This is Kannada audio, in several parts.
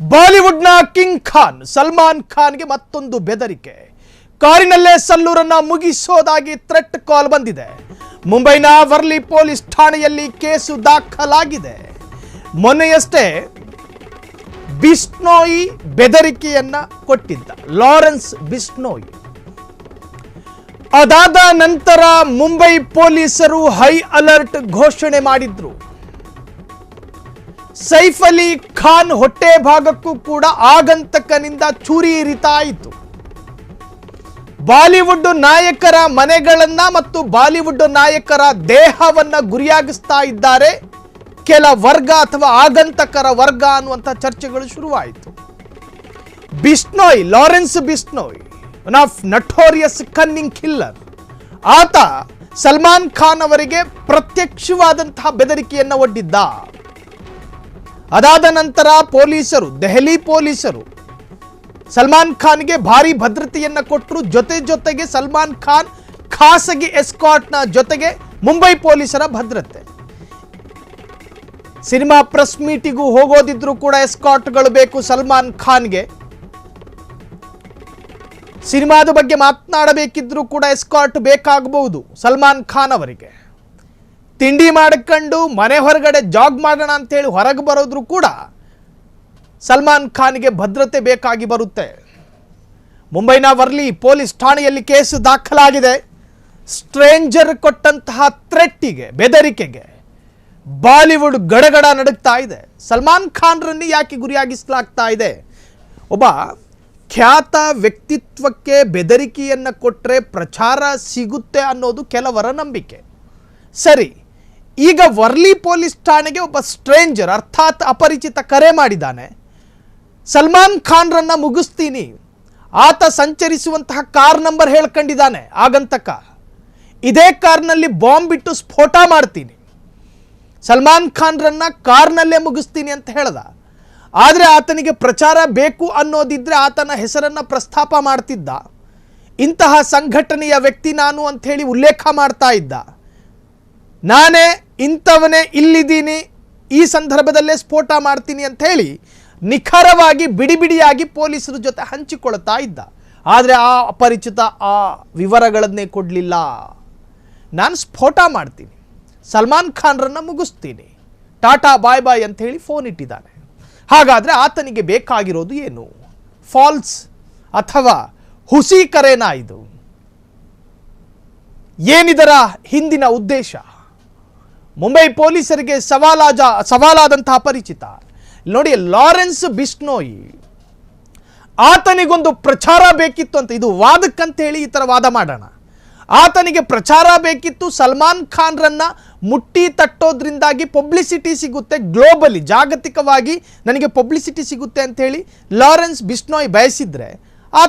ಬಾಲಿವುಡ್ನ ಕಿಂಗ್ ಖಾನ್ ಸಲ್ಮಾನ್ ಖಾನ್ಗೆ ಮತ್ತೊಂದು ಬೆದರಿಕೆ. ಕಾರಿನಲ್ಲೇ ಸಲ್ಲೂರನ್ನ ಮುಗಿಸೋದಾಗಿ ಥ್ರೆಟ್ ಕಾಲ್ ಬಂದಿದೆ. ಮುಂಬೈನ ವರ್ಲಿ ಪೊಲೀಸ್ ಠಾಣೆಯಲ್ಲಿ ಕೇಸು ದಾಖಲಾಗಿದೆ. ಮೊನ್ನೆಯಷ್ಟೇ ಬಿಷ್ಣೋಯಿ ಬೆದರಿಕೆಯನ್ನ ಕೊಟ್ಟಿದ್ದ ಲಾರೆನ್ಸ್ ಬಿಷ್ಣೋಯಿ. ಅದಾದ ನಂತರ ಮುಂಬೈ ಪೊಲೀಸರು ಹೈ ಅಲರ್ಟ್ ಘೋಷಣೆ ಮಾಡಿದ್ರು. ಸೈಫ್ ಅಲಿ ಖಾನ್ ಹೊಟ್ಟೆ ಭಾಗಕ್ಕೂ ಕೂಡ ಆಗಂತಕನಿಂದ ಚೂರಿ ಇರಿತಾಯಿತು. ಬಾಲಿವುಡ್ ನಾಯಕರ ಮನೆಗಳನ್ನ ಮತ್ತು ಬಾಲಿವುಡ್ ನಾಯಕರ ದೇಹವನ್ನ ಗುರಿಯಾಗಿಸ್ತಾ ಇದ್ದಾರೆ ಕೆಲ ವರ್ಗ ಅಥವಾ ಆಗಂತಕರ ವರ್ಗ ಅನ್ನುವಂಥ ಚರ್ಚೆಗಳು ಶುರುವಾಯಿತು. Bishnoi, Lawrence Bishnoi, one of notorious cunning killer, ಆತ ಸಲ್ಮಾನ್ ಖಾನ್ ಅವರಿಗೆ ಪ್ರತ್ಯಕ್ಷವಾದಂತಹ ಬೆದರಿಕೆಯನ್ನು ಒಡ್ಡಿದ್ದ. ಅದಾದ ನಂತರ ಪೊಲೀಸರು, ದೆಹಲಿ ಪೊಲೀಸರು ಸಲ್ಮಾನ್ ಖಾನ್ಗೆ ಭಾರಿ ಭದ್ರತೆಯನ್ನು ಕೊಟ್ಟರು. ಜೊತೆಗೆ ಸಲ್ಮಾನ್ ಖಾನ್ ಖಾಸಗಿ ಎಸ್ಕಾಟ್ನ ಜೊತೆಗೆ ಮುಂಬೈ ಪೊಲೀಸರ ಭದ್ರತೆ. ಸಿನಿಮಾ ಪ್ರೆಸ್ ಮೀಟಿಗೂ ಹೋಗೋದಿದ್ರು ಕೂಡ ಎಸ್ಕಾಟ್ಗಳು ಬೇಕು ಸಲ್ಮಾನ್ ಖಾನ್ಗೆ. ಸಿನಿಮಾದ ಬಗ್ಗೆ ಮಾತನಾಡಬೇಕಿದ್ರೂ ಕೂಡ ಎಸ್ಕಾಟ್ ಬೇಕಾಗಬಹುದು ಸಲ್ಮಾನ್ ಖಾನ್ ಅವರಿಗೆ. ತಿಂಡಿ ಮಾಡಿಕೊಂಡು ಮನೆ ಹೊರಗಡೆ ಜಾಗ್ ಮಾಡೋಣ ಅಂತೇಳಿ ಹೊರಗೆ ಬರೋದ್ರು ಕೂಡ ಸಲ್ಮಾನ್ ಖಾನ್ಗೆ ಭದ್ರತೆ ಬೇಕಾಗಿ ಬರುತ್ತೆ. ಮುಂಬೈನ ವರ್ಲಿ ಪೊಲೀಸ್ ಠಾಣೆಯಲ್ಲಿ ಕೇಸು ದಾಖಲಾಗಿದೆ. ಸ್ಟ್ರೇಂಜರ್ ಕೊಟ್ಟಂತಹ ಥ್ರೆಟ್ಟಿಗೆ, ಬೆದರಿಕೆಗೆ ಬಾಲಿವುಡ್ ಗಡಗಡ ನಡುಗ್ತಾ ಇದೆ. ಸಲ್ಮಾನ್ ಖಾನ್ರನ್ನು ಯಾಕೆ ಗುರಿಯಾಗಿಸಲಾಗ್ತಾ ಇದೆ? ಒಬ್ಬ ಖ್ಯಾತ ವ್ಯಕ್ತಿತ್ವಕ್ಕೆ ಬೆದರಿಕೆಯನ್ನು ಕೊಟ್ಟರೆ ಪ್ರಚಾರ ಸಿಗುತ್ತೆ ಅನ್ನೋದು ಕೆಲವರ ನಂಬಿಕೆ. ಸರಿ, ಈಗ ವರ್ಲಿ ಪೊಲೀಸ್ ಠಾಣೆಗೆ ಒಬ್ಬ ಸ್ಟ್ರೇಂಜರ್ ಅರ್ಥಾತ್ ಅಪರಿಚಿತ ಕರೆ ಮಾಡಿದ್ದಾನೆ. ಸಲ್ಮಾನ್ ಖಾನ್ರನ್ನ ಮುಗಿಸ್ತೀನಿ, ಆತ ಸಂಚರಿಸುವಂತಹ ಕಾರ್ ನಂಬರ್ ಹೇಳ್ಕೊಂಡಿದ್ದಾನೆ ಆಗಂತಕ, ಇದೇ ಕಾರ್ನಲ್ಲಿ ಬಾಂಬ್ ಬಿಟ್ಟು ಸ್ಫೋಟ ಮಾಡ್ತೀನಿ, ಸಲ್ಮಾನ್ ಖಾನ್ರನ್ನ ಕಾರ್ನಲ್ಲೇ ಮುಗಿಸ್ತೀನಿ ಅಂತ ಹೇಳ್ದ. ಆದರೆ ಆತನಿಗೆ ಪ್ರಚಾರ ಬೇಕು ಅನ್ನೋದಿದ್ರೆ ಆತನ ಹೆಸರನ್ನು ಪ್ರಸ್ತಾಪ ಮಾಡ್ತಿದ್ದ. ಇಂತಹ ಸಂಘಟನೆಯ ವ್ಯಕ್ತಿ ನಾನು ಅಂಥೇಳಿ ಉಲ್ಲೇಖ ಮಾಡ್ತಾ ಇದ್ದ. ನಾನೇ ಇಂಥವನೇ, ಇಲ್ಲಿದ್ದೀನಿ, ಈ ಸಂದರ್ಭದಲ್ಲೇ ಸ್ಫೋಟ ಮಾಡ್ತೀನಿ ಅಂತ ಹೇಳಿ ನಿಖರವಾಗಿ ಬಿಡಿಯಾಗಿ ಪೊಲೀಸರ ಜೊತೆ ಹಂಚಿಕೊಳ್ತಾ ಇದ್ದ. ಆದರೆ ಆ ಅಪರಿಚಿತ ಆ ವಿವರಗಳನ್ನೇ ಕೊಡಲಿಲ್ಲ. ನಾನು ಸ್ಫೋಟ ಮಾಡ್ತೀನಿ, ಸಲ್ಮಾನ್ ಖಾನ್ರನ್ನ ಮುಗಿಸ್ತೀನಿ, ಟಾಟಾ ಬಾಯ್ ಬಾಯ್ ಅಂತ ಹೇಳಿ ಫೋನ್ ಇಟ್ಟಿದ್ದಾನೆ. ಹಾಗಾದರೆ ಆತನಿಗೆ ಬೇಕಾಗಿರೋದು ಏನು? ಫಾಲ್ಸ್ ಅಥವಾ ಹುಸಿ ಕರೆನಾ ಇದು? ಏನಿದರ ಹಿಂದಿನ ಉದ್ದೇಶ? ಮುಂಬೈ ಪೊಲೀಸರಿಗೆ ಸವಾಲಾದಂತಹ ಅಪರಿಚಿತ. ನೋಡಿ, ಲಾರೆನ್ಸ್ ಬಿಷ್ಣೋಯಿ, ಆತನಿಗೊಂದು ಪ್ರಚಾರ ಬೇಕಿತ್ತು ಅಂತ, ಇದು ವಾದಕ್ಕಂತೇಳಿ ಈ ಥರ ವಾದ ಮಾಡೋಣ. ಆತನಿಗೆ ಪ್ರಚಾರ ಬೇಕಿತ್ತು, ಸಲ್ಮಾನ್ ಖಾನ್ರನ್ನ ಮುಟ್ಟಿ ತಟ್ಟೋದ್ರಿಂದಾಗಿ ಪಬ್ಲಿಸಿಟಿ ಸಿಗುತ್ತೆ, ಗ್ಲೋಬಲಿ ಜಾಗತಿಕವಾಗಿ ನನಗೆ ಪಬ್ಲಿಸಿಟಿ ಸಿಗುತ್ತೆ ಅಂಥೇಳಿ ಲಾರೆನ್ಸ್ ಬಿಷ್ಣೋಯ್ ಬಯಸಿದ್ರೆ ಆ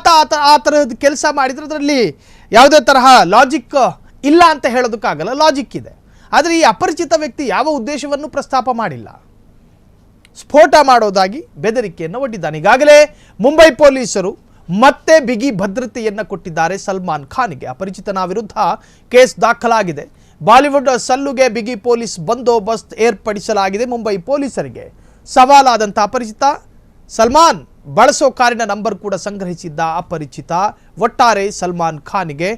ತರಹದ ಕೆಲಸ ಮಾಡಿದರೆ ಅದರಲ್ಲಿ ಯಾವುದೇ ತರಹ ಲಾಜಿಕ್ ಇಲ್ಲ ಅಂತ ಹೇಳೋದಕ್ಕಾಗಲ್ಲ, ಲಾಜಿಕ್ ಇದೆ. ಆದರೆ ಈ ಅಪರಿಚಿತ ವ್ಯಕ್ತಿ ಯಾವ ಉದ್ದೇಶವನ್ನು ಪ್ರಸ್ತಾಪ ಮಾಡಿಲ್ಲ, ಸ್ಫೋಟ ಮಾಡೋದಾಗಿ ಬೆದರಿಕೆಯನ್ನು ಒಡ್ಡಿದ್ದಾನೆ. ಈಗಾಗಲೇ ಮುಂಬೈ ಪೊಲೀಸರು ಮತ್ತೆ ಬಿಗಿ ಭದ್ರತೆಯನ್ನು ಕೊಟ್ಟಿದ್ದಾರೆ ಸಲ್ಮಾನ್ ಖಾನ್ಗೆ. ಅಪರಿಚಿತನ ವಿರುದ್ಧ ಕೇಸ್ ದಾಖಲಾಗಿದೆ. ಬಾಲಿವುಡ್ ಸಲ್ಲುಗೆ ಬಿಗಿ ಪೊಲೀಸ್ ಬಂದೋಬಸ್ತ್ ಏರ್ಪಡಿಸಲಾಗಿದೆ. ಮುಂಬೈ ಪೊಲೀಸರಿಗೆ ಸವಾಲಾದಂಥ ಅಪರಿಚಿತ, ಸಲ್ಮಾನ್ ಬಳಸೋ ಕಾರಿನ ನಂಬರ್ ಕೂಡ ಸಂಗ್ರಹಿಸಿದ್ದ ಅಪರಿಚಿತ. ಒಟ್ಟಾರೆ ಸಲ್ಮಾನ್ ಖಾನ್ಗೆ